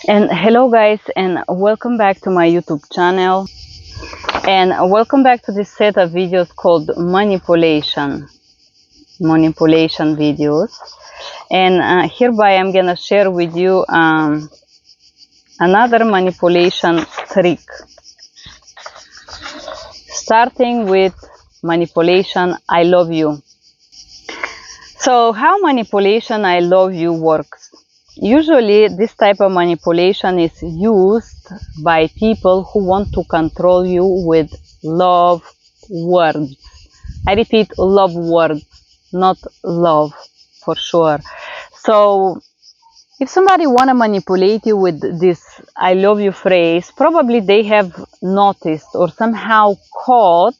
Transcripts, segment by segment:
And hello guys, and welcome back to my YouTube channel, and welcome back to this set of videos called manipulation videos. And hereby I'm gonna share with you another manipulation trick, starting with manipulation I love you. So how manipulation I love you works? Usually this type of manipulation is used by people who want to control you with love words. I repeat, love words, not love, for sure. So if somebody want to manipulate you with this I love you phrase, probably they have noticed or somehow caught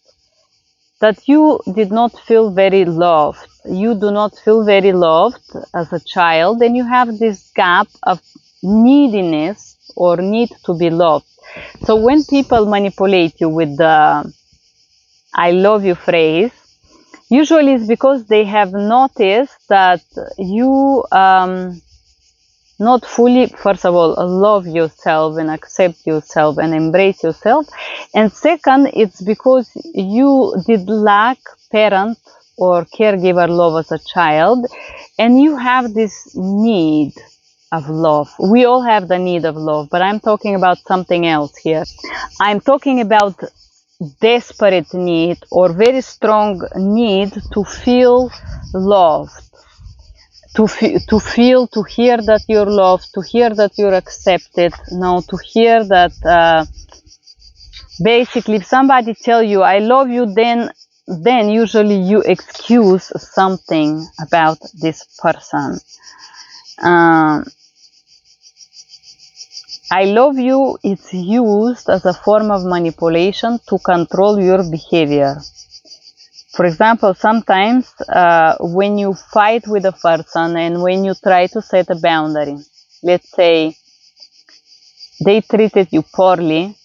that you did not feel very loved. You do not feel very loved as a child, and you have this gap of neediness or need to be loved. So when people manipulate you with the I love you phrase, usually it's because they have noticed that you not fully, first of all, love yourself and accept yourself and embrace yourself. And second, it's because you did lack parent or caregiver love as a child, and you have this need of love. We all have the need of love, but I'm talking about something else here. I'm talking about desperate need or very strong need to feel loved, to feel, to hear that you're loved, to hear that you're accepted, to hear that basically if somebody tell you I love you, then usually you excuse something about this person. I love you, it's used as a form of manipulation to control your behavior. For example, sometimes when you fight with a person and when you try to set a boundary, let's say they treated you poorly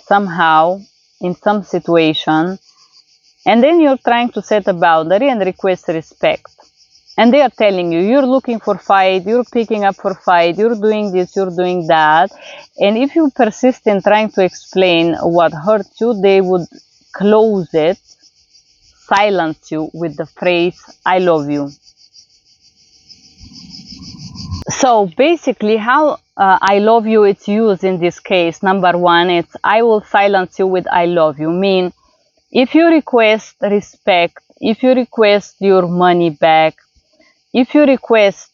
somehow in some situation, and then you're trying to set a boundary and request respect. And they are telling you, you're looking for fight, you're picking up for fight, you're doing this, you're doing that. And if you persist in trying to explain what hurts you, they would close it, silence you with the phrase, I love you. So basically how I love you it's used in this case. Number one, it's I will silence you with I love you. Mean, if you request respect, if you request your money back, if you request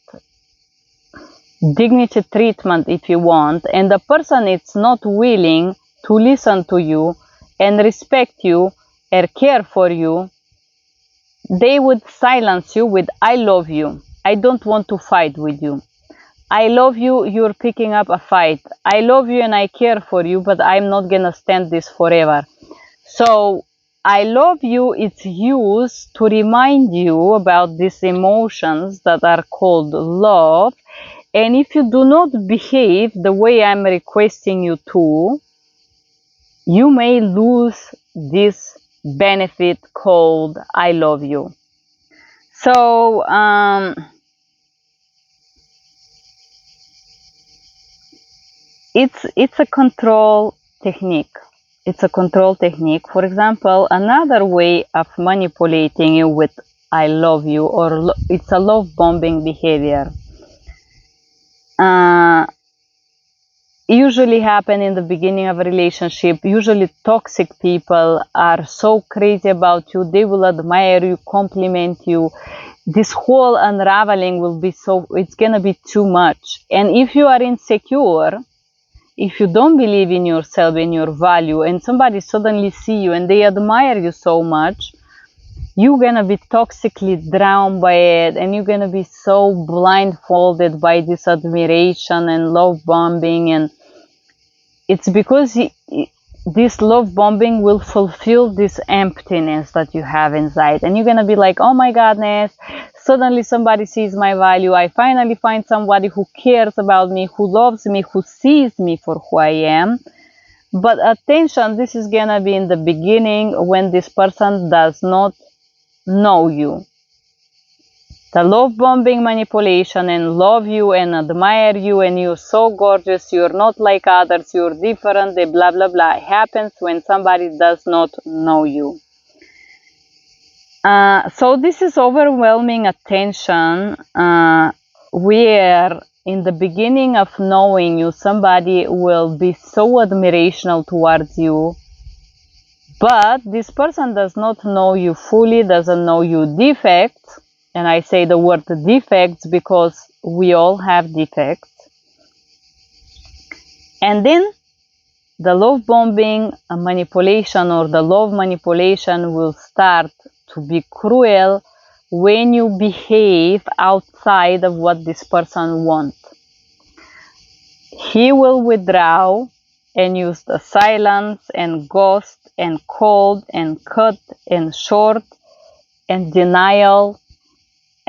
dignity treatment if you want, and the person is not willing to listen to you and respect you or care for you, they would silence you with I love you. I don't want to fight with you. I love you, you're picking up a fight. I love you and I care for you, but I'm not gonna stand this forever. So I love you, it's used to remind you about these emotions that are called love. And if you do not behave the way I'm requesting you to, you may lose this benefit called I love you. So it's a control technique. It's a control technique. For example, another way of manipulating you with I love you, or it's a love bombing behavior. Usually happen in the beginning of a relationship. Usually toxic people are so crazy about you. They will admire you, compliment you. This whole unraveling will be it's gonna be too much. And if you are insecure, if you don't believe in yourself, in your value, and somebody suddenly see you and they admire you so much, you're gonna be toxically drowned by it, and you're gonna be so blindfolded by this admiration and love bombing. And it's because this love bombing will fulfill this emptiness that you have inside, and you're gonna be like, oh my godness, suddenly somebody sees my value. I finally find somebody who cares about me, who loves me, who sees me for who I am. But attention, this is gonna be in the beginning when this person does not know you. The love bombing manipulation and love you and admire you and you're so gorgeous, you're not like others, you're different, blah blah blah, happens when somebody does not know you. So this is overwhelming attention, where in the beginning of knowing you, somebody will be so admirational towards you, but this person does not know you fully, doesn't know you defects. And I say the word defects because we all have defects. And then the love bombing manipulation or the love manipulation will start to be cruel when you behave outside of what this person wants. He will withdraw and use the silence and ghost and cold and cut and short and denial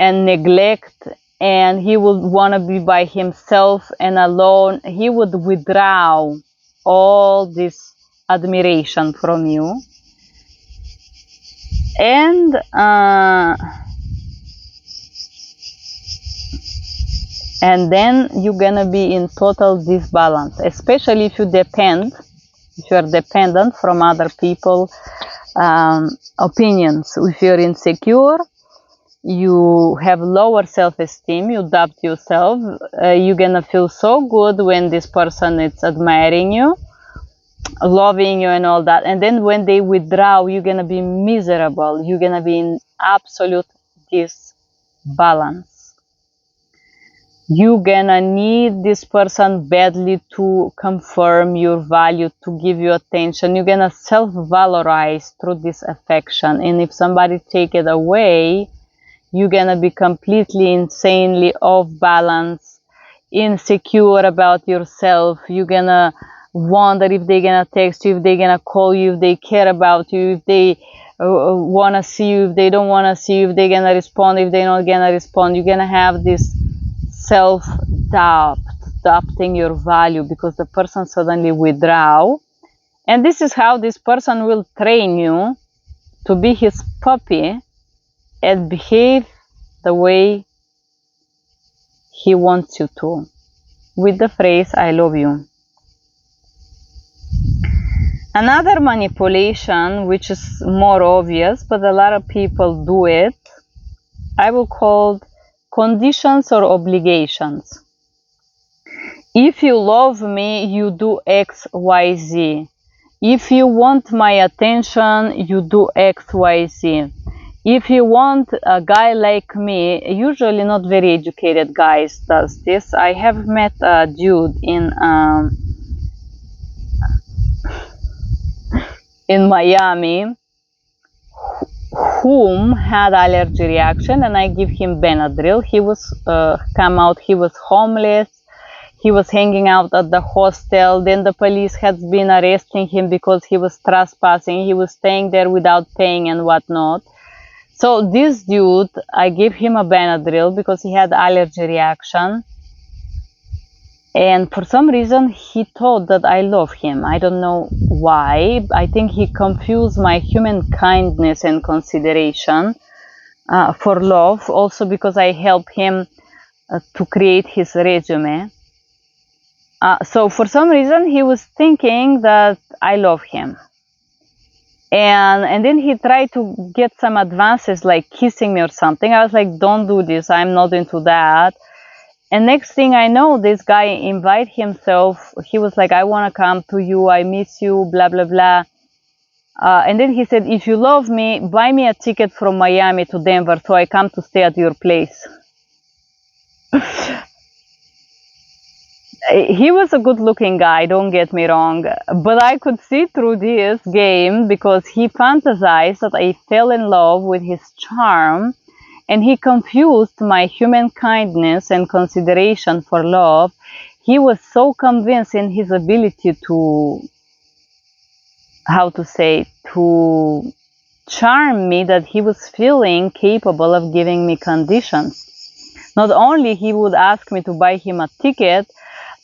and neglect, and he would want to be by himself and alone. He would withdraw all this admiration from you, and then you're gonna be in total disbalance, especially if you are dependent from other people opinions. If you're insecure, you have lower self-esteem, you doubt yourself, you're gonna feel so good when this person is admiring you, loving you and all that, and then when they withdraw, you're gonna be miserable, you're gonna be in absolute disbalance. You're gonna need this person badly to confirm your value, to give you attention. You're gonna self-valorize through this affection, and if somebody take it away, you're gonna be completely insanely off balance, insecure about yourself. You're gonna wonder if they're gonna text you, if they're gonna call you, if they care about you, if they wanna see you, if they don't wanna see you, if they're gonna respond, if they're not gonna respond. You're gonna have this self-doubt, doubting your value because the person suddenly withdraw. And this is how this person will train you to be his puppy and behave the way he wants you to, with the phrase, I love you. Another manipulation, which is more obvious, but a lot of people do it, I will call conditions or obligations. If you love me, you do X, Y, Z. If you want my attention, you do X, Y, Z. If you want a guy like me, usually not very educated guys does this. I have met a dude in Miami whom had allergy reaction, and I give him Benadryl. He was he was homeless. He was hanging out at the hostel. Then the police had been arresting him because he was trespassing. He was staying there without paying and whatnot. So this dude, I gave him a Benadryl because he had allergy reaction. And for some reason, he thought that I love him. I don't know why. I think he confused my human kindness and consideration for love. Also because I helped him to create his resume. So for some reason, he was thinking that I love him. And then he tried to get some advances like kissing me or something. I was like, don't do this. I'm not into that. And next thing I know, this guy invite himself. He was like, I want to come to you. I miss you, blah, blah, blah. And then he said, if you love me, buy me a ticket from Miami to Denver so I come to stay at your place. He was a good-looking guy, don't get me wrong, but I could see through this game because he fantasized that I fell in love with his charm, and he confused my human kindness and consideration for love. He was so convinced in his ability to, to charm me that he was feeling capable of giving me conditions. Not only he would ask me to buy him a ticket,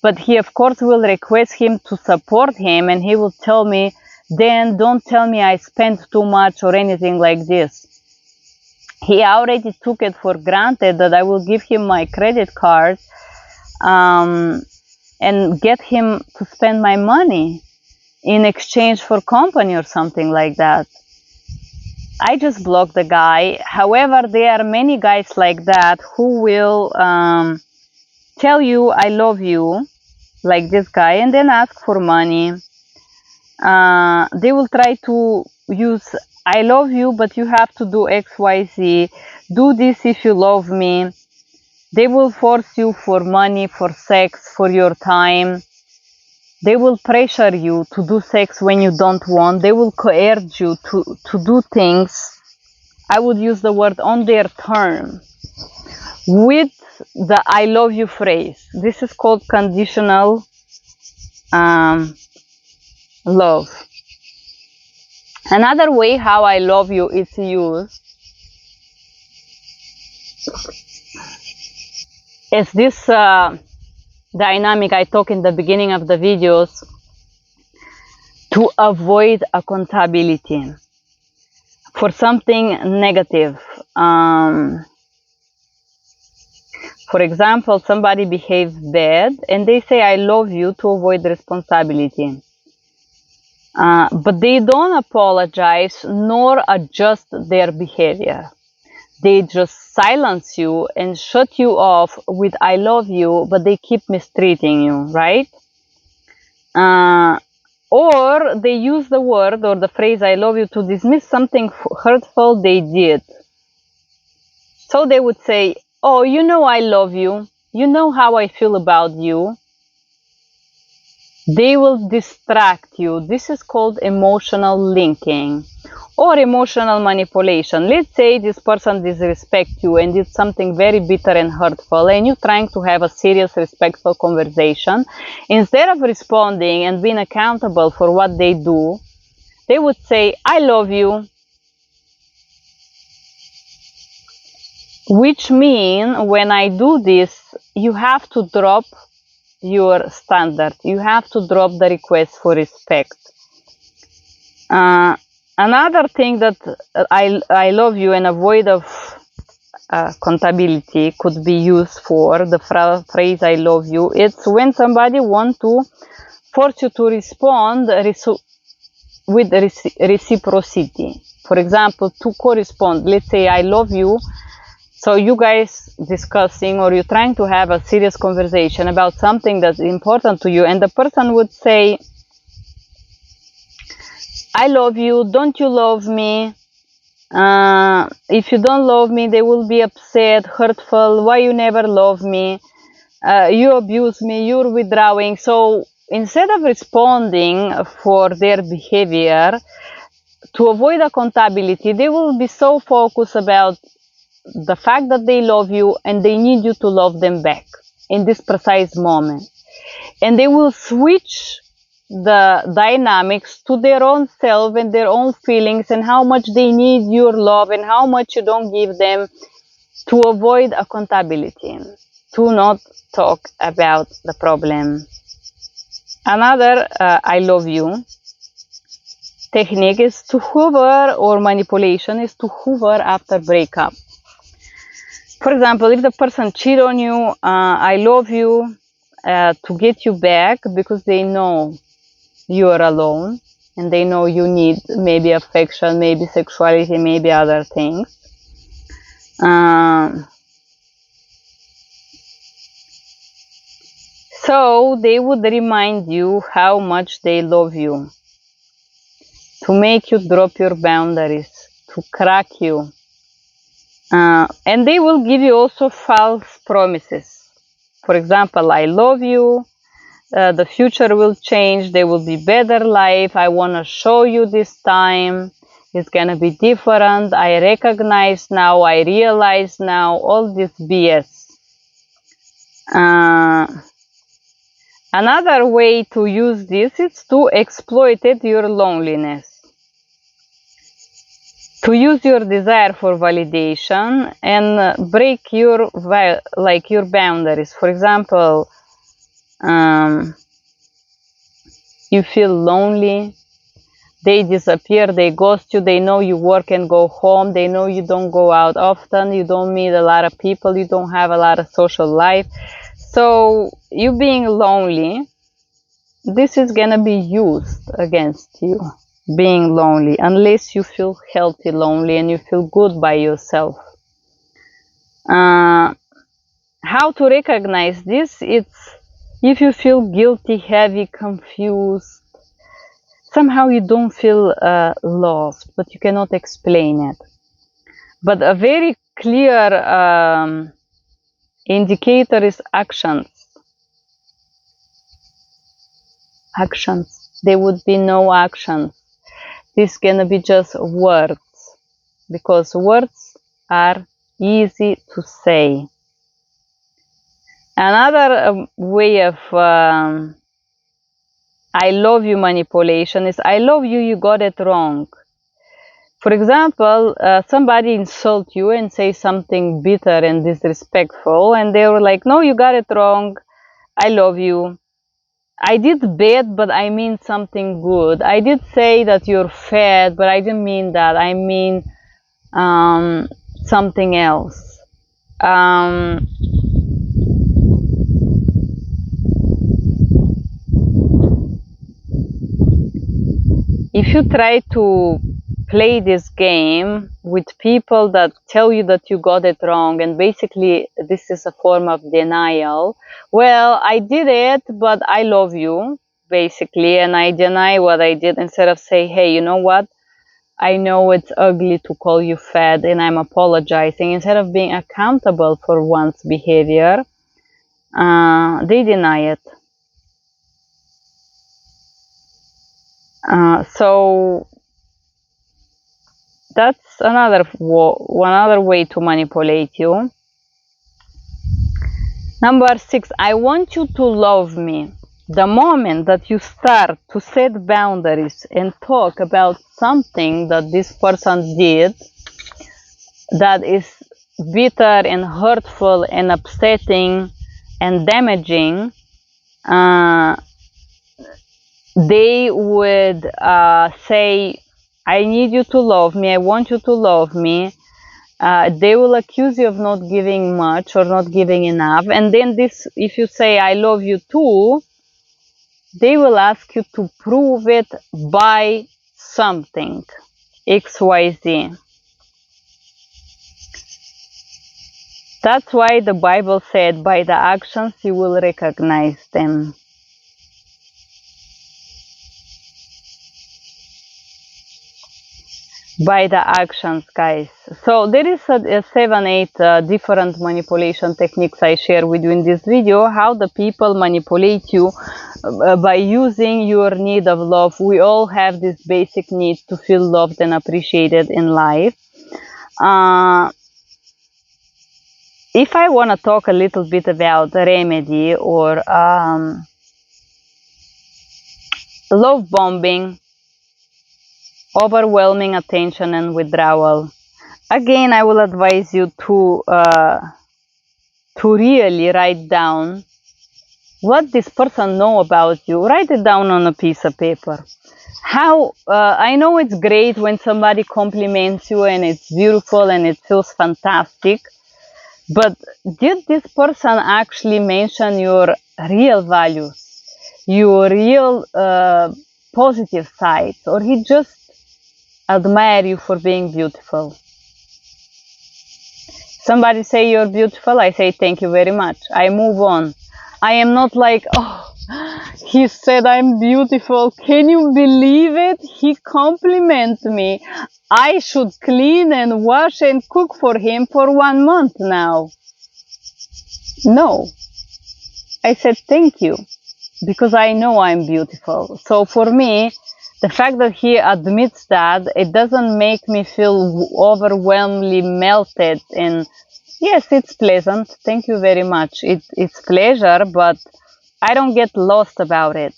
but he, of course, will request him to support him, and he will tell me, then don't tell me I spent too much or anything like this. He already took it for granted that I will give him my credit card and get him to spend my money in exchange for company or something like that. I just block the guy. However, there are many guys like that who will tell you I love you, like this guy, and then ask for money. They will try to use I love you, but you have to do XYZ. Do this if you love me. They will force you for money, for sex, for your time. They will pressure you to do sex when you don't want. They will coerce you to do things. I would use the word on their term with the I love you phrase. This is called conditional love. Another way how I love you is used is this dynamic I talked in the beginning of the videos, to avoid accountability for something negative. For example, somebody behaves bad and they say I love you to avoid responsibility. But they don't apologize nor adjust their behavior. They just silence you and shut you off with I love you, but they keep mistreating you, right? Or they use the word or the phrase I love you to dismiss something hurtful they did. So they would say, oh, you know I love you. You know how I feel about you. They will distract you. This is called emotional linking or emotional manipulation. Let's say this person disrespects you and did something very bitter and hurtful, and you're trying to have a serious, respectful conversation. Instead of responding and being accountable for what they do, they would say, I love you. Which means when I do this, you have to drop your standard. You have to drop the request for respect. Another thing that I love you and avoid of accountability could be used for the phrase I love you. It's when somebody wants to force you to respond with reciprocity. For example, to correspond. Let's say I love you. So you guys discussing or you're trying to have a serious conversation about something that's important to you, and the person would say, I love you, don't you love me? If you don't love me, they will be upset, hurtful, why you never love me? You abuse me, you're withdrawing. So instead of responding for their behavior, to avoid accountability, they will be so focused about the fact that they love you and they need you to love them back in this precise moment. And they will switch the dynamics to their own self and their own feelings and how much they need your love and how much you don't give them, to avoid accountability, to not talk about the problem. Another I love you technique is to hover, or manipulation is to hover after breakup. For example, if the person cheat on you, I love you to get you back because they know you are alone and they know you need maybe affection, maybe sexuality, maybe other things. So they would remind you how much they love you, to make you drop your boundaries, to crack you. And they will give you also false promises. For example, I love you, the future will change, there will be better life, I want to show you this time, it's going to be different, I recognize now, I realize now, all this BS. Another way to use this is to exploit your loneliness. To use your desire for validation and break your boundaries. For example, you feel lonely, They disappear, they ghost you, they know you work and go home, they know you don't go out often, you don't meet a lot of people, you don't have a lot of social life. So you being lonely, this is gonna be used against you, being lonely, unless you feel healthy lonely and you feel good by yourself. How to recognize this? It's if you feel guilty, heavy, confused, somehow you don't feel loved, but you cannot explain it. But a very clear indicator is actions. Actions. There would be no actions. This is gonna be just words, because words are easy to say. Another way of I love you manipulation is I love you, you got it wrong. For example, somebody insult you and say something bitter and disrespectful, and they were like, no, you got it wrong. I love you. I did bad, but I mean something good. I did say that you're fat, but I didn't mean that. I mean something else. If you try to play this game with people that tell you that you got it wrong, and basically this is a form of denial. Well, I did it, but I love you, basically, and I deny what I did, instead of say, hey, you know what? I know it's ugly to call you fat and I'm apologizing. Instead of being accountable for one's behavior, they deny it. So that's another way to manipulate you. Number 6, I want you to love me. The moment that you start to set boundaries and talk about something that this person did that is bitter and hurtful and upsetting and damaging, they would say, I need you to love me, I want you to love me. They will accuse you of not giving much or not giving enough. And then this, if you say, I love you too, they will ask you to prove it by something, XYZ. That's why the Bible said, by the actions you will recognize them. By the actions, guys. So there is a 7-8 different manipulation techniques I share with you in this video, how the people manipulate you by using your need of love. We all have this basic need to feel loved and appreciated in life. If I want to talk a little bit about remedy or love bombing, overwhelming attention and withdrawal, again, I will advise you to really write down what this person know about you. Write it down on a piece of paper. How I know it's great when somebody compliments you and it's beautiful and it feels fantastic, but did this person actually mention your real values, your real positive sides, or he just admire you for being beautiful? Somebody say you're beautiful, I say thank you very much. I move on. I am not like, oh, he said I'm beautiful. Can you believe it? He complimented me. I should clean and wash and cook for him for 1 month now. No. I said thank you, because I know I'm beautiful. So for me, the fact that he admits that, it doesn't make me feel overwhelmingly melted. And yes, it's pleasant. Thank you very much. It's pleasure, but I don't get lost about it.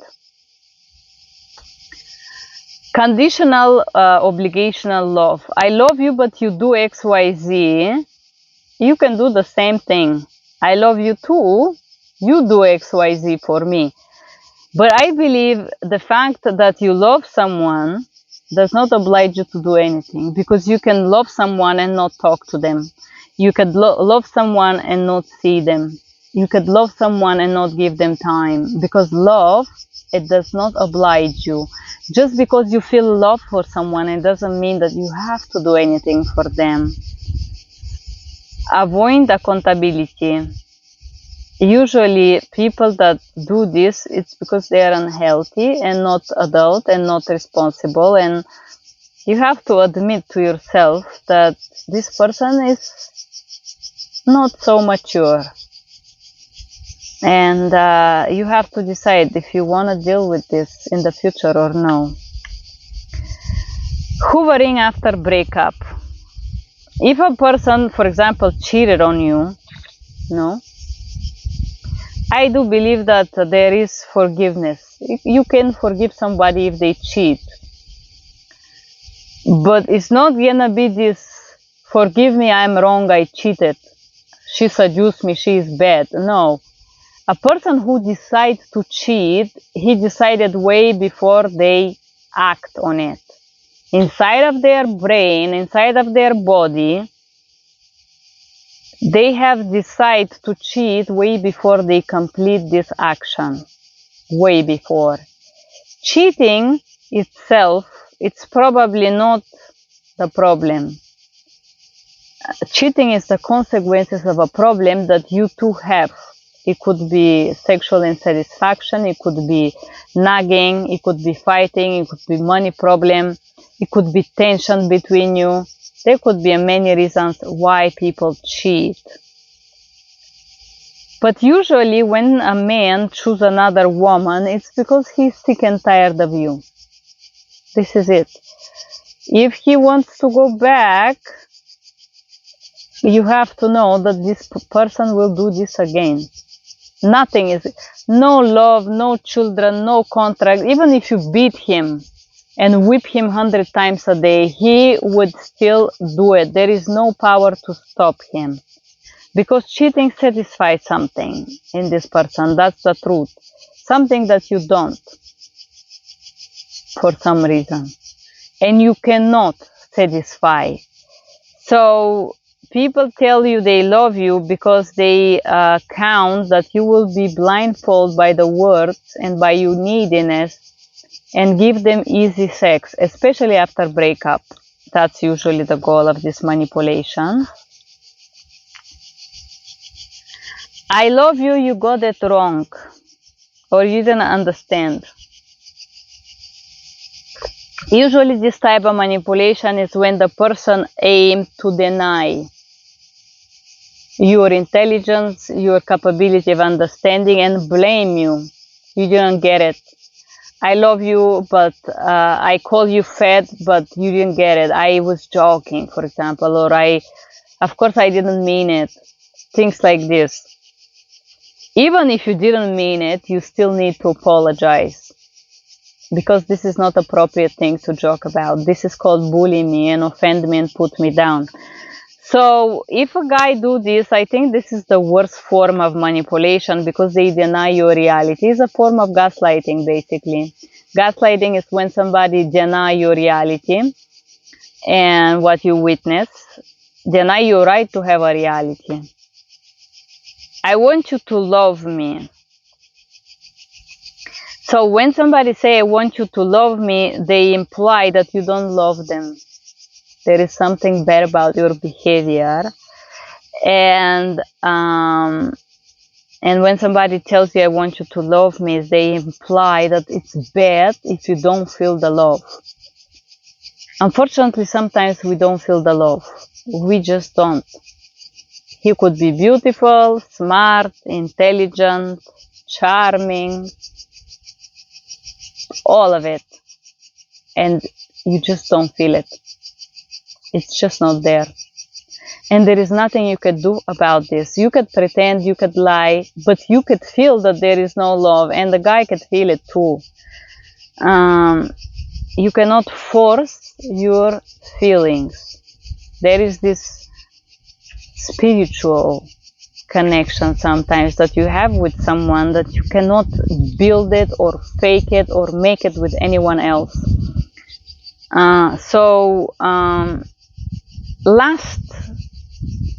Conditional obligational love. I love you, but you do XYZ. You can do the same thing. I love you too. You do XYZ for me. But I believe the fact that you love someone does not oblige you to do anything, because you can love someone and not talk to them. You could love someone and not see them. You could love someone and not give them time, because love, it does not oblige you. Just because you feel love for someone, it doesn't mean that you have to do anything for them. Avoid accountability. Usually people that do this, it's because they are unhealthy and not adult and not responsible, and you have to admit to yourself that this person is not so mature, and you have to decide if you want to deal with this in the future or no. Hoovering after breakup. If a person, for example, cheated on you, no, I do believe that there is forgiveness. You can forgive somebody if they cheat. But it's not gonna be this, forgive me, I'm wrong, I cheated. She seduced me, she is bad. No. A person who decides to cheat, he decided way before they act on it. Inside of their brain, inside of their body, they have decided to cheat way before they complete this action. Way before. Cheating itself, it's probably not the problem. Cheating is the consequences of a problem that you two have. It could be sexual insatisfaction, it could be nagging, it could be fighting, it could be money problem, it could be tension between you. There could be many reasons why people cheat. But usually when a man chooses another woman, it's because he's sick and tired of you. This is it. If he wants to go back, you have to know that this person will do this again. Nothing is, no love, no children, no contract. Even if you beat him and whip him 100 times a day, he would still do it. There is no power to stop him. Because cheating satisfies something in this person. That's the truth. Something that you don't, for some reason. And you cannot satisfy. So people tell you they love you because they count that you will be blindfolded by the words and by your neediness, and give them easy sex, especially after breakup. That's usually the goal of this manipulation. I love you, you got it wrong, or you didn't understand. Usually this type of manipulation is when the person aims to deny your intelligence, your capability of understanding, and blame you. You didn't get it. I love you, but I call you fat, but you didn't get it. I was joking, for example, or of course I didn't mean it. Things like this. Even if you didn't mean it, you still need to apologize, because this is not appropriate thing to joke about. This is called bully me and offend me and put me down. So if a guy do this, I think this is the worst form of manipulation, because they deny your reality. It's a form of gaslighting, basically. Gaslighting is when somebody deny your reality and what you witness, deny your right to have a reality. I want you to love me. So when somebody say, I want you to love me, they imply that you don't love them. There is something bad about your behavior. And when somebody tells you, I want you to love me, they imply that it's bad if you don't feel the love. Unfortunately, sometimes we don't feel the love. We just don't. He could be beautiful, smart, intelligent, charming, all of it. And you just don't feel it. It's just not there. And there is nothing you could do about this. You could pretend, you could lie, but you could feel that there is no love, and the guy could feel it too. You cannot force your feelings. There is this spiritual connection sometimes that you have with someone that you cannot build it or fake it or make it with anyone else. Last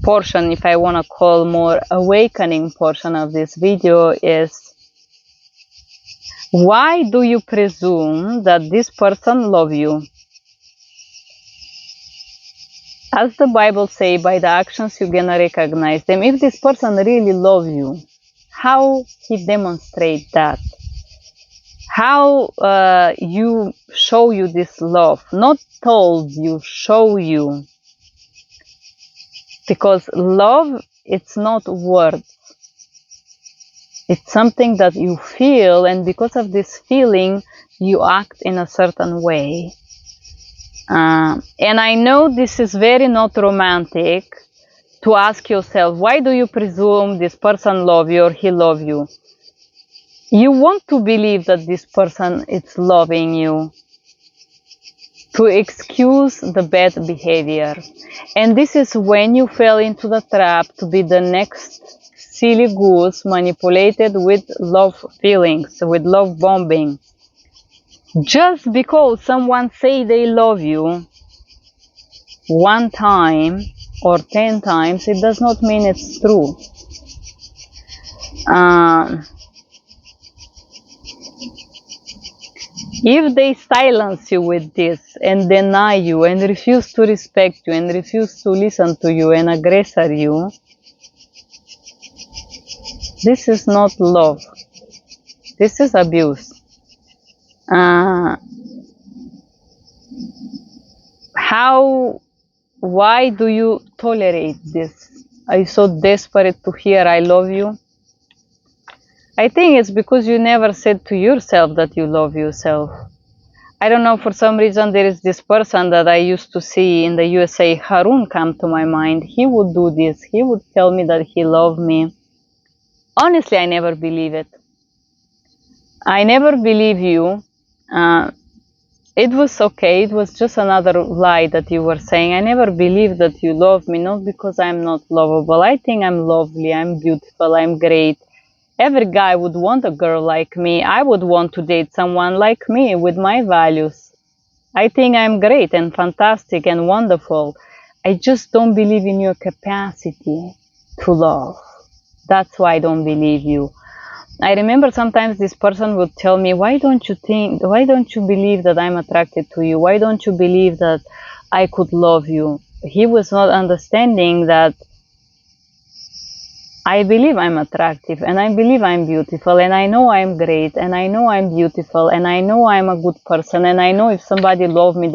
portion, if I want to call more awakening portion of this video, is why do you presume that this person loves you? As the Bible says, by the actions you're gonna recognize them. If this person really loves you, how he demonstrates that? How you show you this love? Not told you, show you. Because love, it's not words. It's something that you feel, and because of this feeling, you act in a certain way. And I know this is very not romantic to ask yourself, why do you presume this person loves you or he loves you? You want to believe that this person is loving you to excuse the bad behavior. And this is when you fell into the trap to be the next silly goose manipulated with love feelings, with love bombing. Just because someone say they love you one time or 10 times, it does not mean it's true. If they silence you with this and deny you and refuse to respect you and refuse to listen to you and aggressor you, this is not love. This is abuse. Why do you tolerate this? Are you so desperate to hear I love you? I think it's because you never said to yourself that you love yourself. I don't know, for some reason there is this person that I used to see in the USA, Harun, come to my mind. He would do this. He would tell me that he loved me. Honestly, I never believe it. I never believe you. It was okay. It was just another lie that you were saying. I never believed that you love me, not because I'm not lovable. I think I'm lovely, I'm beautiful, I'm great. Every guy would want a girl like me. I would want to date someone like me with my values. I think I'm great and fantastic and wonderful. I just don't believe in your capacity to love. That's why I don't believe you. I remember sometimes this person would tell me, why don't you believe that I'm attracted to you? Why don't you believe that I could love you? He was not understanding that I believe I'm attractive, and I believe I'm beautiful, and I know I'm great, and I know I'm beautiful, and I know I'm a good person, and I know if somebody love me,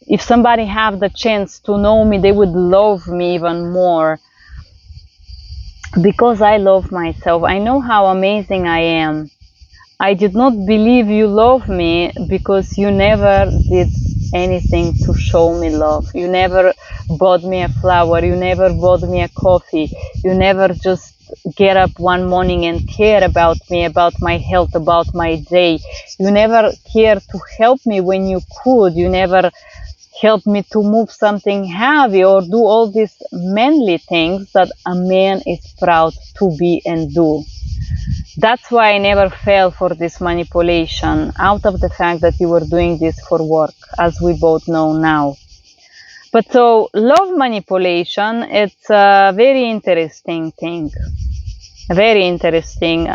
if somebody have the chance to know me, they would love me even more. Because I love myself. I know how amazing I am. I did not believe you love me because you never did anything to show me love. You never bought me a flower. You never bought me a coffee. You never just get up one morning and care about me, about my health, about my day. You never cared to help me when you could. You never helped me to move something heavy or do all these manly things that a man is proud to be and do. That's why I never fell for this manipulation, out of the fact that you were doing this for work, as we both know now. But so love manipulation, it's a very interesting thing, a very interesting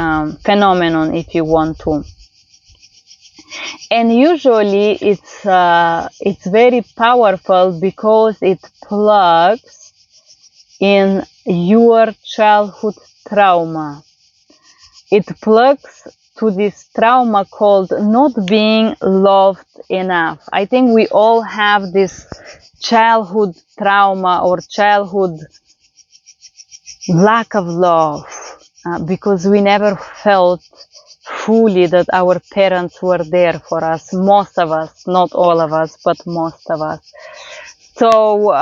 phenomenon, if you want to. And usually it's very powerful because it plugs in your childhood trauma. It plugs to this trauma called not being loved enough. I think we all have this childhood trauma or childhood lack of love because we never felt fully that our parents were there for us. Most of us, not all of us, but most of us. So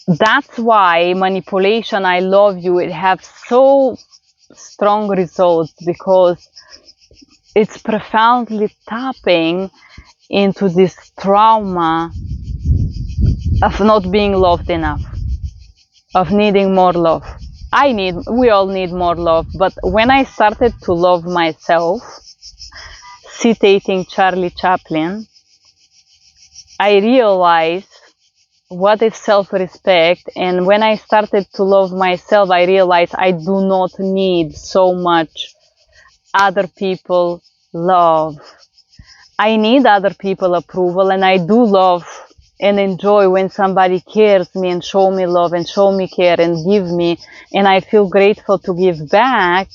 that's why manipulation, I love you, it has so strong results because it's profoundly tapping into this trauma of not being loved enough, of needing more love. We all need more love, but when I started to love myself, citating Charlie Chaplin, I realized what is self-respect, and when I started to love myself, I realized I do not need so much other people love. I need other people approval, and I do love and enjoy when somebody cares me and show me love and show me care and give me, and I feel grateful to give back.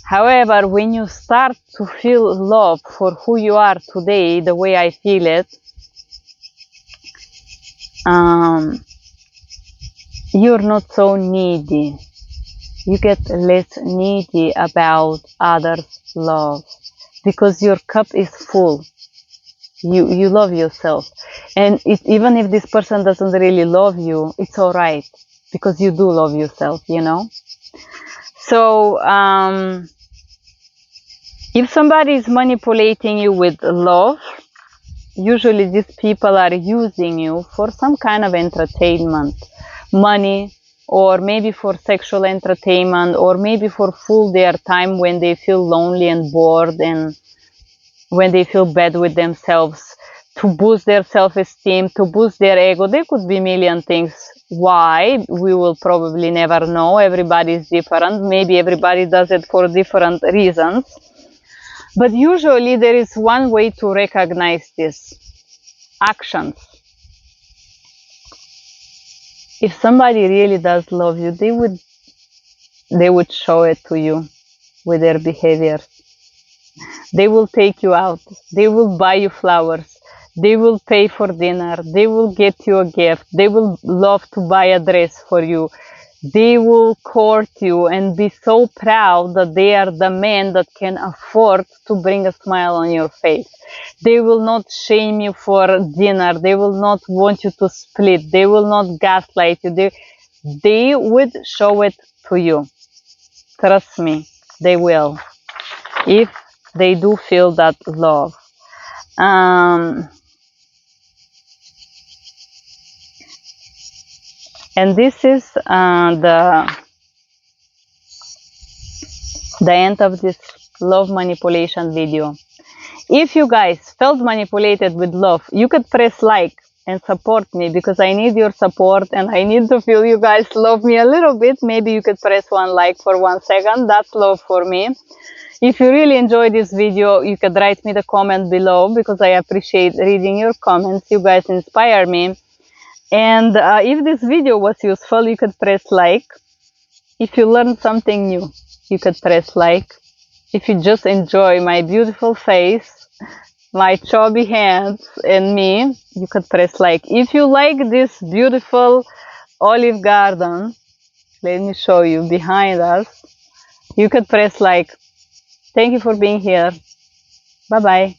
However, when you start to feel love for who you are today, the way I feel it, you're not so needy. You get less needy about others' love because your cup is full. You love yourself, and even if this person doesn't really love you, it's all right because you do love yourself, you know. So if somebody is manipulating you with love, usually these people are using you for some kind of entertainment, money, or maybe for sexual entertainment, or maybe for full their time when they feel lonely and bored, and when they feel bad with themselves, to boost their self-esteem, to boost their ego. There could be a million things why. We will probably never know. Everybody is different. Maybe everybody does it for different reasons. But usually there is one way to recognize these actions. If somebody really does love you, they would show it to you with their behavior. They will take you out. They will buy you flowers. They will pay for dinner. They will get you a gift. They will love to buy a dress for you. They will court you and be so proud that they are the man that can afford to bring a smile on your face. They will not shame you for dinner. They will not want you to split. They will not gaslight you. They would show it to you. Trust me, they will. If they do feel that love. And this is the end of this love manipulation video. If you guys felt manipulated with love, you could press like and support me because I need your support and I need to feel you guys love me a little bit. Maybe you could press one like for 1 second. That's love for me. If you really enjoyed this video, you could write me the comment below because I appreciate reading your comments. You guys inspire me. And if this video was useful, you could press like. If you learned something new, you could press like. If you just enjoy my beautiful face, my chubby hands, and me, you could press like. If you like this beautiful olive garden, let me show you behind us, you could press like. Thank you for being here. Bye-bye.